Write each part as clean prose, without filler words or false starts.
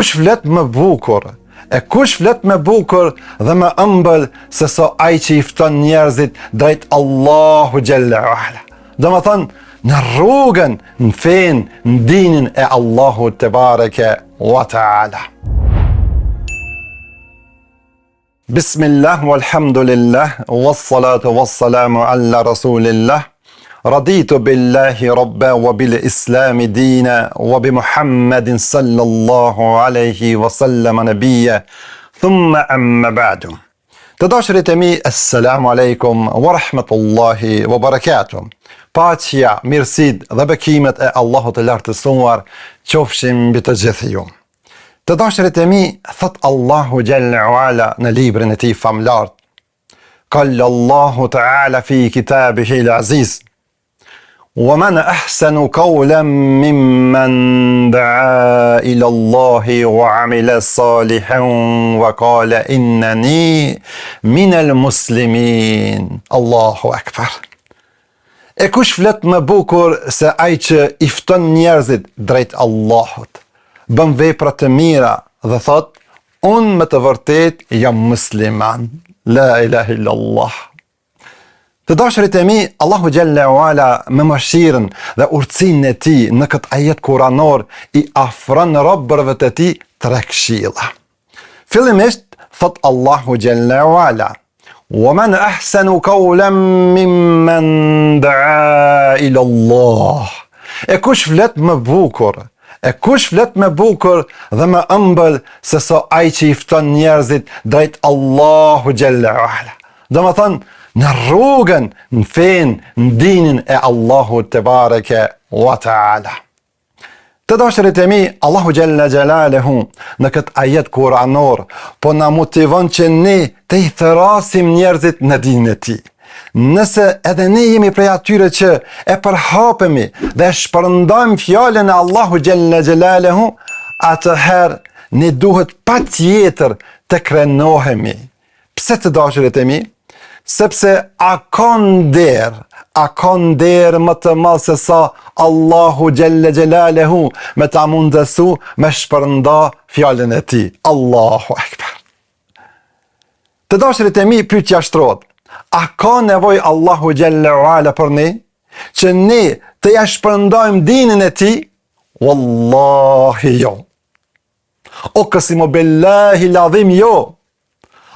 Kush flet më bukur, kush flet më bukur dhe më ëmbël se sa ai që i fton njerëzit drejt Allahu Jalla wa'ala. Do më thënë, në rrugën, në fen, në dinin e Allahu Tebareke wa Ta'ala. Bismillah, walhamdulillah, wassalatu wassalamu alla rasulillah. Raditu billahi rabba wa bil islami dina wa bi Muhammedin sallallahu alaihi wa sallam nabiyya thumma amma ba'du. Të dashërit e mi, assalamu alaikum wa rahmatullahi wa barakatuh. Paqja, mirësit dhe bekimet e Allahut të lartësuar qofshin mbi të gjithë ju. Të dashërit e mi, thot Allahu Jalla wa'ala në librin e tij famlar. Qala Allahu ta'ala fi kitabihi al-aziz. وَمَنْ أَحْسَنُ قَوْلًا مِّمَّنْ دَعَا إِلَى اللَّهِ وَعَمِلَ صَالِحًا وَقَالَ إِنَّنِي مِنَ الْمُسْلِمِينَ. Allahu Akbar. Kush flet më bukur se ai që i fton njerëzit drejt Allahut, bën vepra të mira dhe thot, unë me të vërtet jam musliman. La ilaha illallah. Të dashërit e mi, Allahu Jalla wa'ala me mëshirën dhe urtësinë e tij në këtë ajet kuranor i afron robërve të tij tre këshilla. Fillimisht thot Allahu Jalla wa'ala: وَمَنْ أَحْسَنُ قَوْلًا مِّمَّنْ دَعَا إِلَى اللَّهِ. Kush flet më bukur, kush flet më bukur dhe më ëmbël se sa ai që i fton njerëzit drejt Allahu Jalla wa'ala. Do më thënë, në rrugën, në fen, në dinin e Allahu Tebareke wa Ta'ala. Të dashërit e mi, Allahu Jalla Jalaluhu në këtë ajet kuranor po na motivon që ne të i therasim njerëzit në dinin e tij. Nëse edhe ne jemi prej atyre që e përhapemi dhe shpërndajmë fjalën e Allahu Jalla Jalaluhu, atëherë ne duhet patjetër të krenohemi. Pse të dashërit e mi? Sepse a ka nder më të madh se sa Allahu Jalla Jalaluhu me ta mundësu me shpërnda fjalën e tij. Allahu Akbar. Të dashërit e mi, pyetja shtrohet: a ka nevojë Allahu Jalla wa'ala për ne që ne të ja shpërndajmë dinin e tij? Wallahi jo. Uqsimu billahi al-azim jo.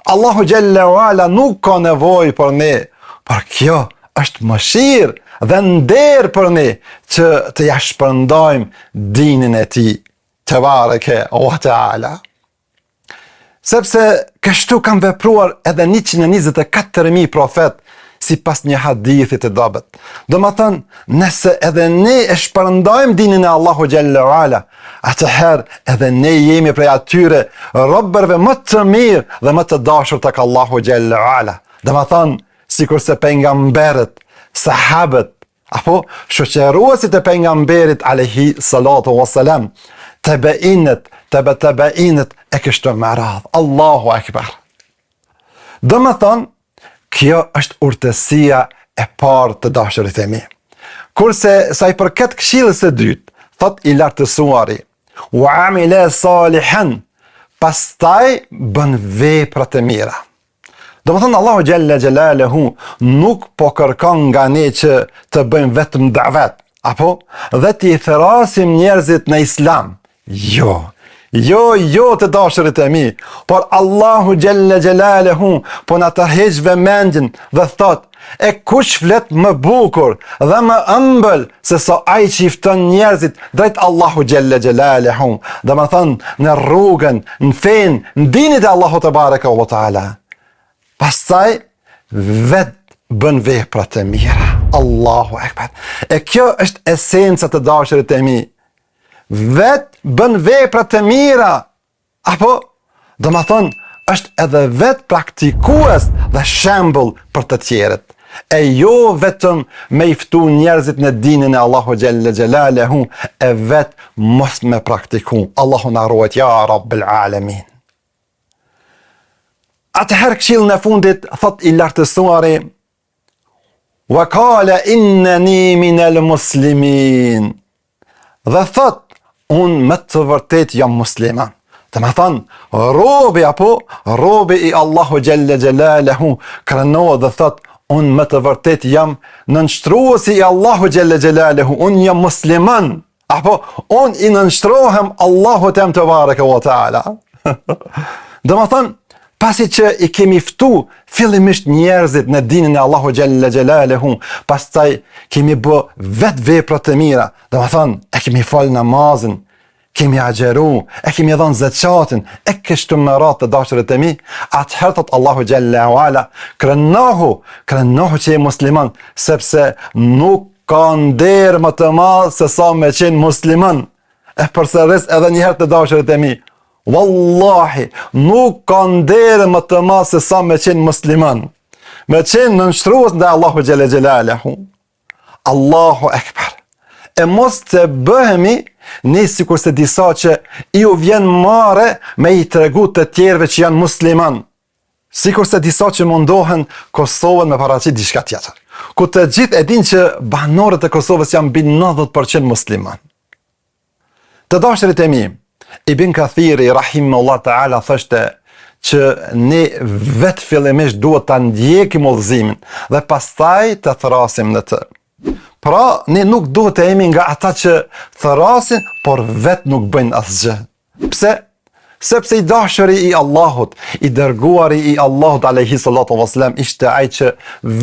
Allahu Jalla wa'ala nuk ka nevojë për ne, por kjo është mëshirë dhe nder për ne që të ja shpërndajmë dinin e tij Tebareke wa Ta'ala. Sepse kështu kanë vepruar edhe 124.000 profet sipas një hadithi të dobët. Do më thënë, nëse edhe ne e shpërndajmë dinin e Allahu Jalla wa'ala, atëherë edhe ne jemi prej atyre robërve më të mirë dhe më të dashur tek Allahu Jalla wa'ala. Do më thënë, sikurse pejgamberët, sahabët, apo shoqëruesit e pejgamberit alayhi salatu wassalam, tabiinët e kështu me radhë. Allahu Akbar. Do më thënë, kjo është urtësia e parë të dashërit e mi. Kurse sa i përket këshillës së dytë, thot i lartësuari: وَعَمِلَ صَالِحًا, pastaj bën vepra të mira. Do më thënë, Allahu Jalla Jalaluhu nuk po kërkon nga ne që të bëjmë vetëm davet, apo dhe të i therasim njerëzit në islam. Jo të dashërit e mi, por Allahu Jalla Jalaluhu po na tërheq vëmendjen dhe thot: kush flet më bukur dhe më ëmbël se sa ai që i fton njerëzit drejt Allahu Jalla Jalaluhu. Dhe më thënë, në rrugën, në fen, në dinit e Allahu Tebareke wa Ta'ala. Pastaj vetë bën vepra të mira. Allahu Akbar. Kjo është esenca të dashërit e mi. Vetë bën vepra të mira, apo do më thonë, është edhe vetë praktikues dhe shembull për të tjerët. Jo vetëm me i ftu njerëzit në dinin e Allahu Jalla Jalaluhu, vetë mos me praktiku. Allahu na ruaj, ja Rabbil Alamin. Atëherë këshillën e fundit thot i lartësuari: wa qala innani minal muslimin. Dhe thot, unë me të vërtet jam musliman. Të më thënë, robi i Allahu Gjelle Gjelalahu krenohet dhe thot, unë më të vërtet jam nënshtruesi i Allahu Gjelle Gjelalahu, unë jam musliman, apo unë i nënshtrohem Allahu tem të bareke wa ta'ala. Dhe më thënë, pasi që i kemi ftu fillimisht njerëzit në dinin e Allahu Gjelle Gjelalahu, pastaj kemi bë vetë vepra të mira, dhe më thënë, e kemi fal namazin, kemi agjeru, e kemi dhënë zekatin, e kështu me radhë të dashurit e mi, atëherë thot Allahu Gjelle Ala, krenohu që je musliman, sepse nuk ka nder më të madh se sa me qenë musliman. E përsëris edhe një herë të dashurit e mi, wallahi, nuk ka nder më të madh se sa me qenë musliman, me qenë nënshtrues ndaj Allahu Gjelle Gjelalahu. Allahu Ekber. E mos të bëhemi ne sikur se disa që ju vjen mare me i tregu të tjerëve që janë musliman. Sikur se disa që mundohen Kosovën me paraqit diçka tjetër. Ku të gjithë e din që banorët e Kosovës janë mbi 90% musliman. Të dashurit e mi, Ibn Kathiri rahimahullah ta'ala thoshte që ne vetë fillimisht duhet ta ndjekim udhëzimin dhe pastaj të thrasim në të. Pra, ne nuk duhet të jemi nga ata që thrasin, por vetë nuk bëjnë asgjë. Pse? Sepse i dashuri i Allahut, i dërguari i Allahut alayhi salatu wasalam ishte ai që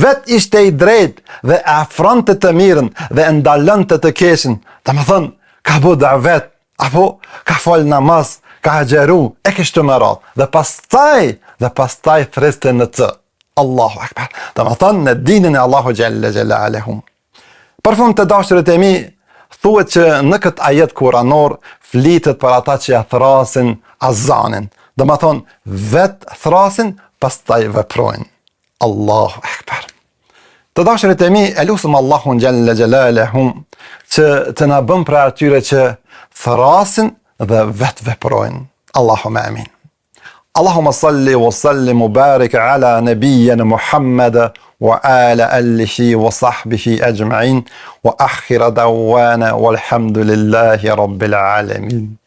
vetë ishte i drejtë dhe e afronte të mirën dhe e ndalonte të keqen. Domethënë, ka bë davet, apo ka fal namaz, ka agjeru, e kështu me radhë. Dhe pastaj threste në të. Allahu Akbar. Domethënë në dinin e Allahu Gjelle Gjelalahu. Për fund të dashurit e mi, thuhet që në këtë ajet kuranor flitet për ata që ja thrasin azanin. Dhe më thonë, vetë thrasin, pastaj veprojnë. Allahu Ekber. Të dashurit e mi, e lusëm Allahun Gjelle Gjelalahu që të na bëm për atyre që thrasin dhe vetë veprojnë. Allahumma amin. Allahumma salli wa sallim wa barik ala nabiyyina Muhammad وآل آله وصحبه أجمعين وآخر دعوانا والحمد لله رب العالمين.